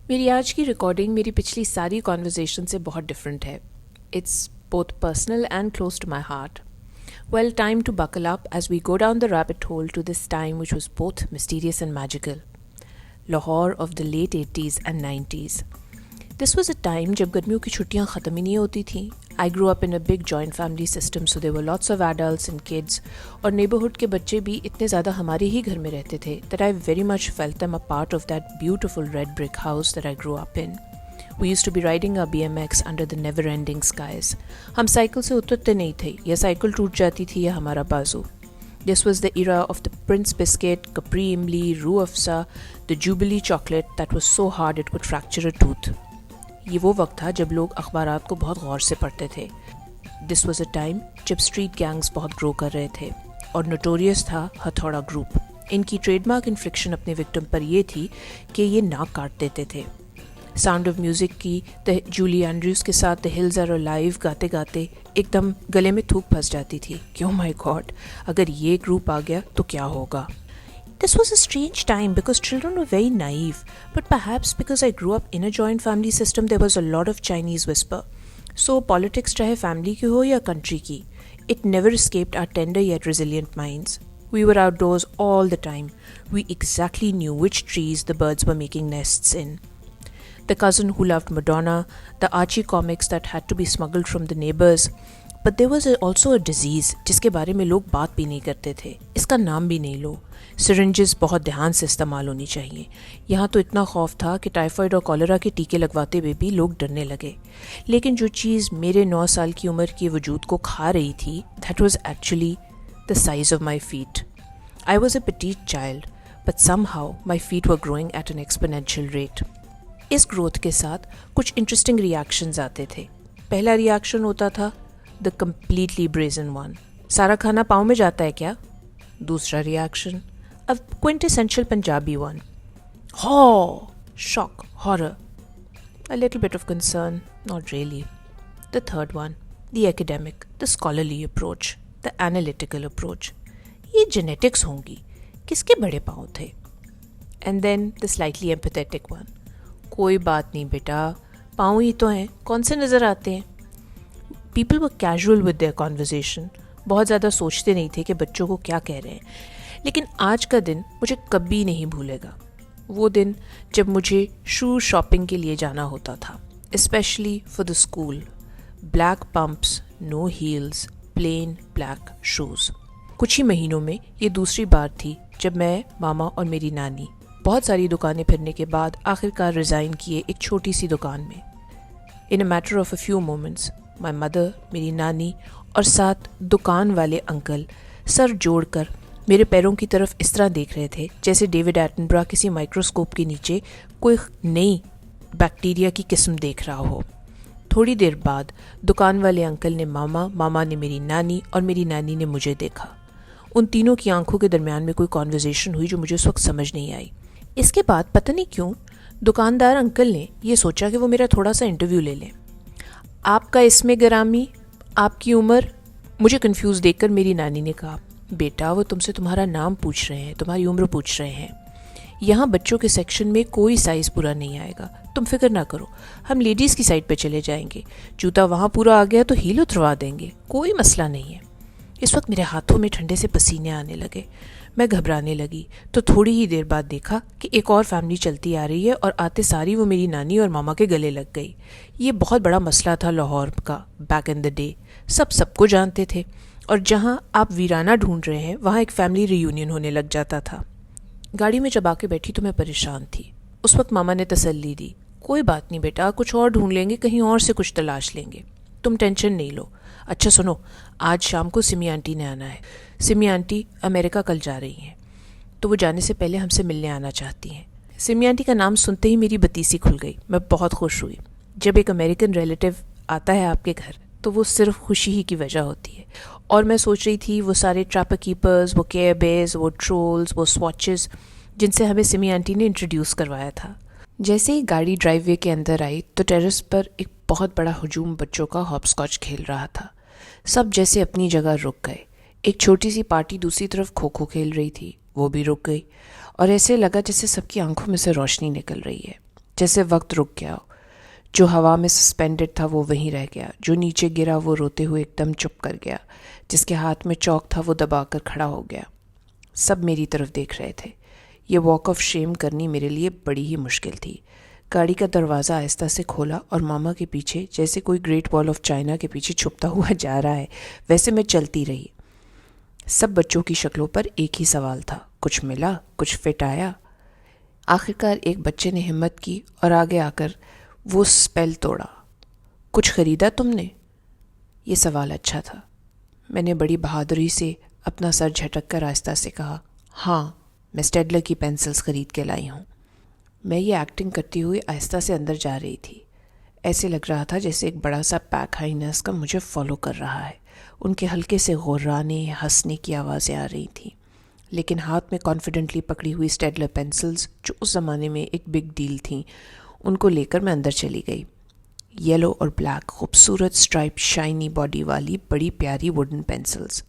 میری آج کی ریکارڈنگ میری پچھلی ساری کانورزیشن سے بہت ڈفرینٹ ہے. It's both personal and close to my heart. Well, time to buckle up as we go down the rabbit hole to this time which was both mysterious and magical. Lahore of the late 80s and 90s. This was a time جب گرمیوں کی چھٹیاں ختم ہی نہیں ہوتی تھیں. I grew up in a big joint family system, so there were lots of adults and kids. اور neighborhood کے بچے بھی اتنے زیادہ ہمارے ہی گھر میں رہتے تھے that I very much felt them a part of that beautiful red brick house that I grew up in. We used to be riding our BMX under the never-ending skies. ہم سائیکل سے اترتے نہیں تھے, یا cycle ٹوٹ جاتی تھی یا ہمارا بازو. This was the era of the Prince biscuit, Capri Imli, Roo Afza, the Jubilee chocolate that was so hard it could fracture a tooth. یہ وہ وقت تھا جب لوگ اخبارات کو بہت غور سے پڑھتے تھے. This was a time جب اسٹریٹ گینگز بہت گرو کر رہے تھے, اور نوٹوریس تھا ہتھوڑا گروپ. ان کی ٹریڈ مارک انفلکشن اپنے وکٹم پر یہ تھی کہ یہ ناک کاٹ دیتے تھے. ساؤنڈ آف میوزک کی جولی اینڈریوز کے ساتھ The Hills Are Alive گاتے گاتے ایک دم گلے میں تھوک پھنس جاتی تھی کہ oh my God, اگر یہ گروپ آ گیا تو کیا ہوگا. This was a strange time because children were very naive, but perhaps because I grew up in a joint family system there was a lot of Chinese whisper. So politics چاہے family کی ہو یا country کی, it never escaped our tender yet resilient minds. We were outdoors all the time. We exactly knew which trees the birds were making nests in. The cousin who loved Madonna, the Archie comics that had to be smuggled from the neighbors. But there was also a disease جس کے بارے میں لوگ بات بھی نہیں کرتے تھے, اس کا نام بھی نہیں لو. سرنجز بہت دھیان سے استعمال ہونی چاہیے. یہاں تو اتنا خوف تھا کہ ٹائیفائڈ اور کالرا کے ٹیکے لگواتے ہوئے بھی لوگ ڈرنے لگے. لیکن جو چیز میرے 9 سال کی عمر کے وجود کو کھا رہی تھی, that was actually the size of my feet. I was a petite child, but somehow my feet were growing at an exponential rate. اس گروتھ کے ساتھ کچھ انٹرسٹنگ ریاکشنز آتے تھے. پہلا ریاکشن ہوتا تھا دا کمپلیٹلی بریزن ون, سارا کھانا پاؤں میں جاتا ہے کیا. دوسرا ریاکشن اب کوئنٹیسینشل پنجابی ون, ہو shock horror, a little bit of concern, not really. The third one, the academic, the scholarly approach, the analytical approach. یہ جینیٹکس ہوں گی, کس کے بڑے پاؤں تھے. And then the slightly empathetic one, کوئی بات نہیں بیٹا, پاؤں ہی تو ہیں, کون سے نظر آتے ہیں. People were casual with their conversation. بہت زیادہ سوچتے نہیں تھے کہ بچوں کو کیا کہہ رہے ہیں. لیکن آج کا دن مجھے کبھی نہیں بھولے گا. وہ دن جب مجھے شو شاپنگ کے لیے جانا ہوتا تھا, especially for the school. Black pumps, no heels, plain black shoes. کچھ ہی مہینوں میں یہ دوسری بار تھی جب میں, ماما اور میری نانی بہت ساری دکانیں پھرنے کے بعد آخر کار ریزائن کیے ایک چھوٹی سی دکان میں. In a matter of a few moments my mother, میری نانی اور ساتھ دکان والے انکل سر جوڑ کر میرے پیروں کی طرف اس طرح دیکھ رہے تھے جیسے ڈیوڈ ایٹنبرا کسی مائکروسکوپ کے نیچے کوئی نئی بیکٹیریا کی قسم دیکھ رہا ہو. تھوڑی دیر بعد دکان والے انکل نے ماما, ماما نے میری نانی اور میری نانی نے مجھے دیکھا. ان تینوں کی آنکھوں کے درمیان میں کوئی کانورزیشن ہوئی جو مجھے اس وقت سمجھ نہیں آئی. اس کے بعد پتہ نہیں کیوں دکاندار انکل نے یہ سوچا کہ وہ میرا تھوڑا سا انٹرویو لے لیں. آپ کا اسم گرامی, آپ کی عمر. مجھے کنفیوز دیکھ کر میری نانی نے کہا, بیٹا وہ تم سے تمہارا نام پوچھ رہے ہیں, تمہاری عمر پوچھ رہے ہیں. یہاں بچوں کے سیکشن میں کوئی سائز پورا نہیں آئے گا, تم فکر نہ کرو, ہم لیڈیز کی سائڈ پہ چلے جائیں گے. جوتا وہاں پورا آ گیا تو ہیل اتروا دیں گے, کوئی مسئلہ نہیں ہے. اس وقت میرے ہاتھوں میں ٹھنڈے سے پسینے آنے لگے. میں گھبرانے لگی تو تھوڑی ہی دیر بعد دیکھا کہ ایک اور فیملی چلتی آ رہی ہے, اور آتے ساری وہ میری نانی اور ماما کے گلے لگ گئی. یہ بہت بڑا مسئلہ تھا لاہور کا بیک ان دا ڈے. سب کو جانتے تھے, اور جہاں آپ ویرانہ ڈھونڈ رہے ہیں وہاں ایک فیملی ری یونین ہونے لگ جاتا تھا. گاڑی میں جب آ کے بیٹھی تو میں پریشان تھی. اس وقت ماما نے تسلی دی, کوئی بات نہیں بیٹا, کچھ اور ڈھونڈ لیں گے, کہیں اور سے کچھ تلاش لیں گے, تم ٹینشن نہیں لو. اچھا سنو, آج شام کو سمی آنٹی نے آنا ہے. سمی آنٹی امریکہ کل جا رہی ہیں, تو وہ جانے سے پہلے ہم سے ملنے آنا چاہتی ہیں. سمی آنٹی کا نام سنتے ہی میری بتیسی کھل گئی. میں بہت خوش ہوئی. جب ایک امریکن ریلیٹیو آتا ہے آپ کے گھر تو وہ صرف خوشی ہی کی وجہ ہوتی ہے. اور میں سوچ رہی تھی وہ سارے ٹراپر کیپرز, وہ کیئر بیز, وہ ٹرولز, وہ سواچز جن سے ہمیں سمی آنٹی نے انٹروڈیوس کروایا تھا. جیسے ہی گاڑی ڈرائیو وے کے اندر آئی تو ٹیرس پر ایک بہت بڑا ہجوم بچوں کا ہاپ اسکاچ کھیل رہا تھا. سب جیسے اپنی جگہ رک گئے. ایک چھوٹی سی پارٹی دوسری طرف کھوکھو کھیل رہی تھی, وہ بھی رک گئی, اور ایسے لگا جیسے سب کی آنکھوں میں سے روشنی نکل رہی ہے. جیسے وقت رک گیا ہو. جو ہوا میں سسپینڈڈ تھا وہ وہیں رہ گیا, جو نیچے گرا وہ روتے ہوئے ایک دم چپ کر گیا, جس کے ہاتھ میں چوک تھا وہ دبا کر کھڑا ہو گیا. سب میری طرف دیکھ رہے تھے. یہ واک آف شیم کرنی میرے لیے بڑی ہی مشکل تھی. گاڑی کا دروازہ آہستہ سے کھولا اور ماما کے پیچھے, جیسے کوئی گریٹ وال آف چائنا کے پیچھے چھپتا ہوا جا رہا ہے, ویسے میں چلتی رہی. سب بچوں کی شکلوں پر ایک ہی سوال تھا, کچھ ملا, کچھ فٹ آیا. آخرکار ایک بچے نے ہمت کی اور آگے آ کر وہ سپیل توڑا. کچھ خریدا تم نے؟ یہ سوال اچھا تھا. میں نے بڑی بہادری سے اپنا سر جھٹک کر آہستہ سے کہا, ہاں, میں اسٹیڈلر کی پینسلز خرید کے لائی ہوں. میں یہ ایکٹنگ کرتی ہوئی آہستہ سے اندر جا رہی تھی. ایسے لگ رہا تھا جیسے ایک بڑا سا پیک ہائینس کا مجھے فالو کر رہا ہے. ان کے ہلکے سے غرانے ہنسنے کی آوازیں آ رہی تھیں, لیکن ہاتھ میں کانفیڈنٹلی پکڑی ہوئی اسٹیڈلر پینسلز جو اس زمانے میں ایک بگ ڈیل تھیں, ان کو لے کر میں اندر چلی گئی. یلو اور بلیک خوبصورت اسٹرائپ شائنی باڈی والی بڑی پیاری ووڈن پینسلز.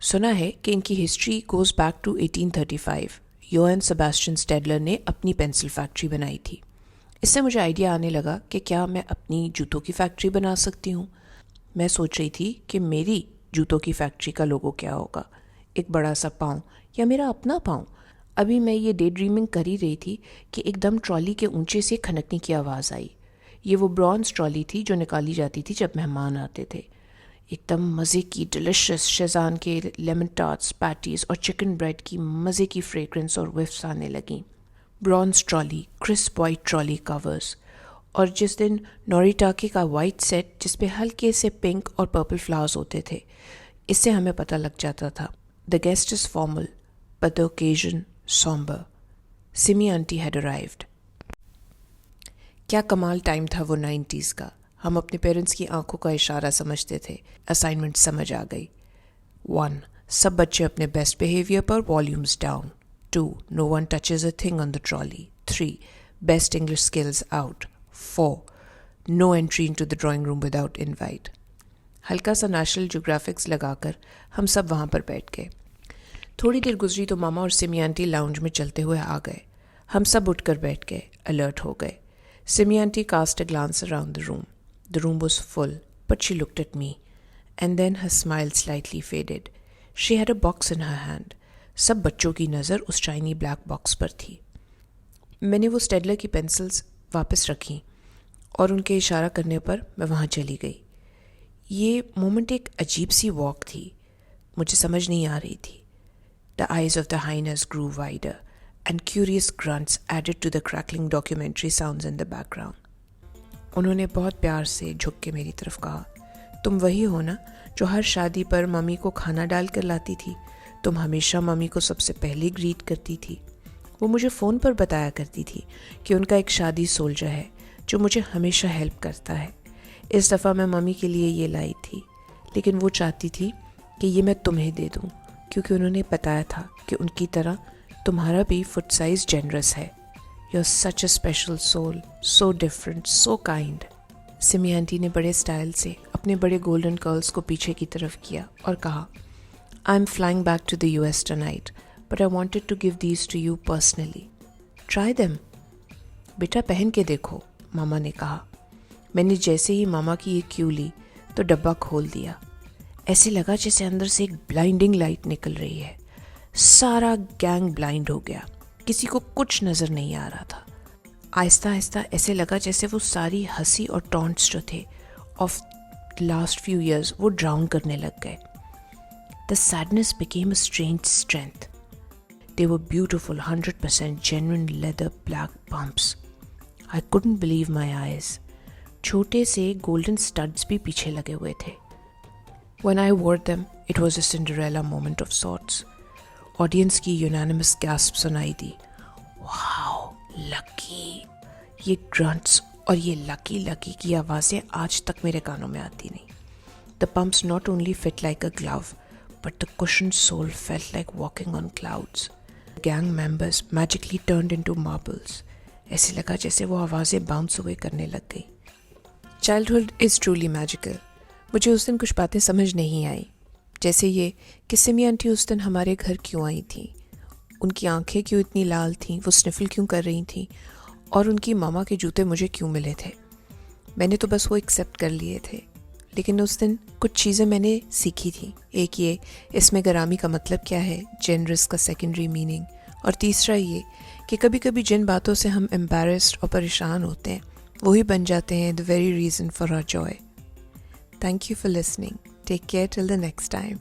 سنا ہے کہ ان کی history goes back to 1835. Johann Sebastian Staedtler نے اپنی پینسل فیکٹری بنائی تھی. اس سے مجھے آئیڈیا آنے لگا کہ کیا میں اپنی جوتوں کی فیکٹری بنا سکتی ہوں. میں سوچ رہی تھی کہ میری جوتوں کی فیکٹری کا لوگو کیا ہوگا, ایک بڑا سا پاؤں یا میرا اپنا پاؤں. ابھی میں یہ ڈے ڈریمنگ کر ہی رہی تھی کہ ایک دم ٹرالی کے اونچے سے کھنکنے کی آواز آئی. یہ وہ برونز ٹرالی تھی جو نکالی جاتی تھی جب مہمان آتے تھے. ایک دم مزے کی ڈیلیشس شیزان کے لیمن ٹارٹس, پیٹیز اور چکن بریڈ کی مزے کی فریگرنس اور وفس آنے لگیں. Bronze trolley, crisp white trolley covers, اور جس دن نوری ٹاکے کا وائٹ سیٹ جس پہ ہلکے سے پنک اور پرپل فلاورز ہوتے تھے, اس سے ہمیں پتہ لگ جاتا تھا the guest is formal but the occasion somber. Sumi aunty had arrived. کیا کمال ٹائم تھا وہ 90s کا. ہم اپنے پیرنٹس کی آنکھوں کا اشارہ سمجھتے تھے. اسائنمنٹ سمجھ آ گئی. 1. سب بچے اپنے best behaviour per volumes down. 2. No one touches a thing on the trolley. 3. Best English skills out. 4. No entry into the drawing room without invite. ہلکا سا نیشنل جیوگرافکس لگا کر ہم سب وہاں پر بیٹھ گئے. تھوڑی دیر گزری تو ماما اور سمی آنٹی لاؤنج میں چلتے ہوئے آ گئے. ہم سب اٹھ کر بیٹھ گئے, الرٹ ہو گئے. سمی aunty cast a glance around the room. The room was full, but she looked at me, and then her smile slightly faded. She had a box in her hand. سب بچوں کی نظر اس شائنی بلیک باکس پر تھی. میں نے وہ اسٹیڈلر کی pencils واپس رکھیں اور ان کے اشارہ کرنے پر میں وہاں چلی گئی. یہ مومنٹ ایک عجیب سی واک تھی, مجھے سمجھ نہیں آ رہی تھی. The eyes of the hyenas grew wider, and curious grunts added to the crackling documentary sounds in the background. انہوں نے بہت پیار سے جھک کے میری طرف کہا, تم وہی ہو نا جو ہر شادی پر ممی کو کھانا ڈال کر لاتی تھی. تم ہمیشہ ممی کو سب سے پہلے گریٹ کرتی تھی. وہ مجھے فون پر بتایا کرتی تھی کہ ان کا ایک شادی سولجر ہے جو مجھے ہمیشہ ہیلپ کرتا ہے. اس دفعہ میں ممی کے لیے یہ لائی تھی, لیکن وہ چاہتی تھی کہ یہ میں تمہیں دے دوں, کیونکہ انہوں نے بتایا تھا کہ ان کی طرح تمہارا بھی فٹ سائز جنرس ہے. You are such a special soul, so different, so kind. Sammi aunty نے بڑے اسٹائل سے اپنے بڑے گولڈن کرلز کو پیچھے کی طرف کیا اور کہا, I am flying back to the US tonight, but I wanted to give these to you personally. Try them. بیٹا پہن کے دیکھو, ماما نے کہا. میں نے جیسے ہی ماما کی یہ کیو لی تو ڈبہ کھول دیا. ایسے لگا جیسے اندر سے ایک بلائنڈنگ لائٹ نکل رہی ہے. سارا گینگ بلائنڈ ہو گیا, کسی کو کچھ نظر نہیں آ رہا تھا. آہستہ آہستہ ایسے لگا جیسے وہ ساری ہنسی اور ٹونٹس جو تھے آف لاسٹ فیو ایئرز وہ ڈراؤن کرنے لگ گئے. The sadness became a strange strength. They were beautiful, 100% genuine leather black pumps. I couldn't believe my eyes. چھوٹے سے گولڈن سٹڈز بھی پیچھے لگے ہوئے تھے. When I wore them, it was a Cinderella moment of sorts. Audience کی unanimous گیسپ سنائی دی. واو, لکی. یہ گرنٹس اور یہ لکی لکی کی آوازیں آج تک میرے کانوں میں آتی نہیں. The pumps not only fit like a glove, but the cushioned sole felt like walking on clouds. Gang members magically turned into marbles. ایسے لگا جیسے وہ آوازیں باؤنس ہوئے کرنے لگ گئی. Childhood is truly magical. مجھے اس دن کچھ باتیں سمجھ نہیں آئیں, جیسے یہ کہ سمی آنٹی اس دن ہمارے گھر کیوں آئی تھیں, ان کی آنکھیں کیوں اتنی لال تھیں, وہ سنیفل کیوں کر رہی تھیں, اور ان کی ماما کے جوتے مجھے کیوں ملے تھے. میں نے تو بس وہ ایکسیپٹ کر لیے تھے، لیکن اس دن کچھ چیزیں میں نے سیکھی تھیں. ایک یہ اس میں گرامی کا مطلب کیا ہے، جنرس کا سیکنڈری میننگ، اور تیسرا یہ کہ کبھی کبھی جن باتوں سے ہم امبیرسڈ اور پریشان ہوتے ہیں وہی بن جاتے ہیں the very reason for our joy. Thank you for listening. Take care till the next time.